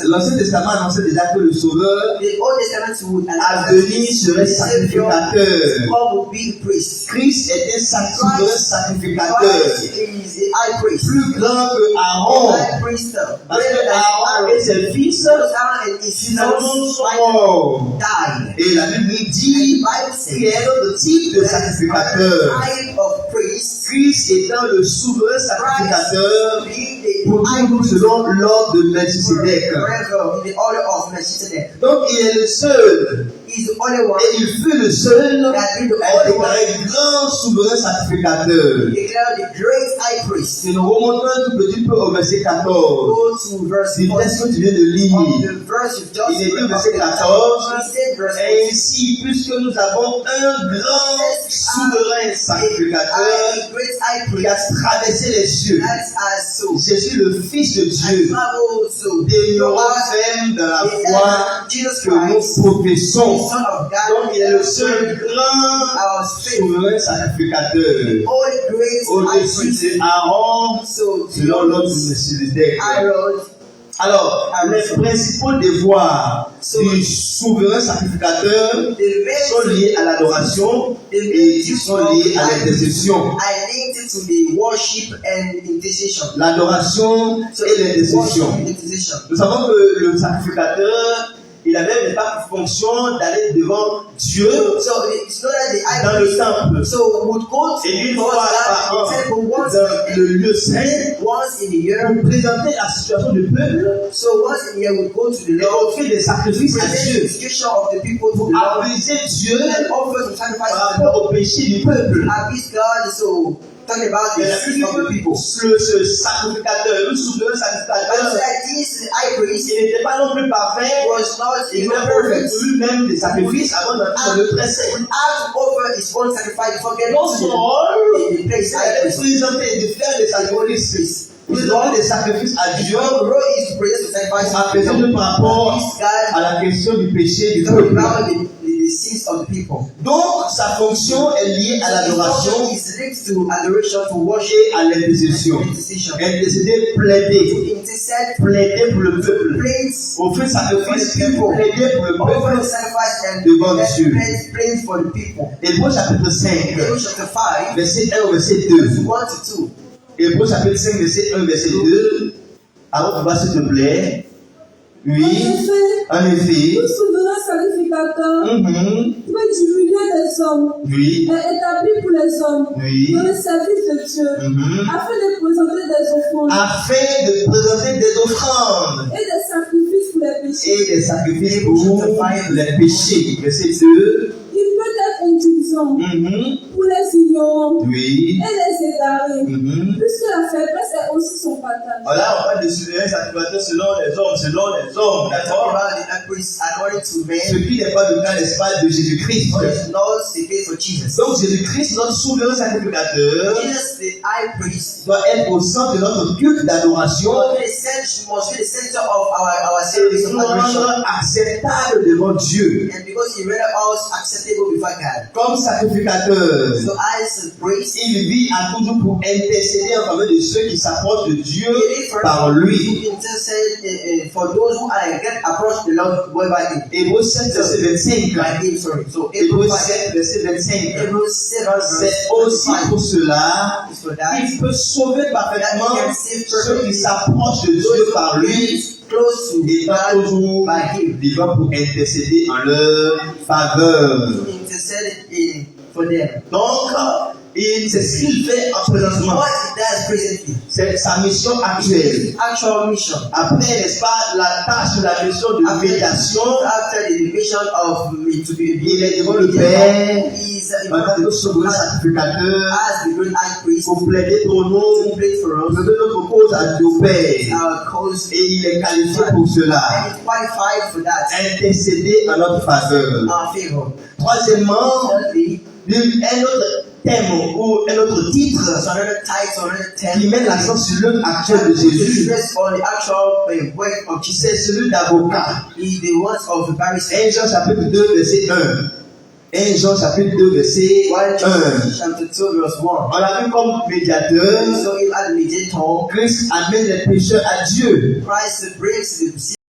L'Ancien Testament annonçait déjà que le Sauveur à venir serait sacrificateur. Christ était souverain sacrificateur. Plus grand que Aaron. Parce que Aaron et ses fils finalement sont morts. Et la Bible dit qu'il y a un autre type de sacrificateur. Christ étant le souverain sacrificateur pour nous selon l'ordre de Melchisedec. Donc il est le seul. Et il fut le seul à être déclaré grand souverain sacrificateur. Si nous remontons un tout petit peu au verset 14, c'est ce que tu viens de lire. Il est dit au verset 14, et ainsi, puisque nous avons un grand souverain sacrificateur qui a traversé les cieux, Jésus le Fils de Dieu, demeurons fermes dans la foi que nous professons. Donc il est le seul grand souverain sacrificateur au-dessus de Aaron selon l'ordre de Melchisedec. Alors, les principaux devoirs du souverain sacrificateur sont liés à l'adoration et ils sont liés à l'intercession. L'adoration et l'intercession. Nous savons que le sacrificateur, il a même pas pour fonction d'aller devant Dieu dans le temple. Et une fois par an, dans le lieu saint, pour présenter la situation du peuple, et offrir des sacrifices à Dieu, pour apaiser Dieu par rapport au péché du peuple. Talking about the sins of the people. Le sacrificateur, le souverain sacrificateur, il n'était pas non plus parfait. Il n'a pas fait lui-même des sacrifices avant d'entrer dans le très saint. Son rôle, il avait présenté de faire des sacrifices. Présenter des sacrifices à Dieu, apaiser par rapport à la question du péché du peuple. Donc, sa fonction est liée à l'adoration et à l'intercession. Intercéder, plaider. Plaider pour le peuple. Offrir sacrifice, plaider pour le peuple devant Dieu. Hébreux chapitre 5, verset 1 au verset 2. Hébreux chapitre 5, verset 1, verset 2. Alors, tu vas s'il te plaît. Oui, en effet, le souverain sacrificateur peut diminuer les hommes et établir pour les hommes dans le service de Dieu afin de présenter des offrandes et des sacrifices pour les péchés. Verset 2. Il peut être indulgent pour les ignorants et les égarés, puisque la faiblesse est aussi son partage. Voilà, on parle de souverain sacrificateur selon les hommes, d'accord? Ce qui n'est pas le cas, n'est-ce pas, de Jésus-Christ. Donc Jésus-Christ, notre souverain sacrificateur, doit être au centre de notre culte d'adoration et nous rendre acceptable devant Dieu. Comme sacrificateur, il vit à toujours pour intercéder en faveur de ceux qui s'approchent de Dieu par lui. Hébreux 7, verset 25. Hébreux 7, verset 25. C'est aussi pour cela qu'il peut sauver parfaitement ceux qui s'approchent de Dieu par lui, étant toujours vivant pour intercéder en leur faveur. Donc, c'est ce qu'il fait en présentement. C'est sa mission actuelle. Après, n'est-ce pas, la tâche de la mission de médiation. Il est devant le Père, pendant le souverain sacrificateur, pour plaider pour nous, pour donner notre cause à nos pères. Et il est qualifié pour cela. Intercéder en notre faveur. Troisièmement, un autre thème ou un autre titre qui met l'accent sur l'œuvre actuelle de Jésus, c'est celui d'avocat. 1 Jean chapitre 2 verset 1. 1 Jean chapitre 2 verset 1. Chapter 2 verse 1. On l'a vu comme médiateur. So him as mediator, Christ amène les pécheurs à Dieu. Christ brings the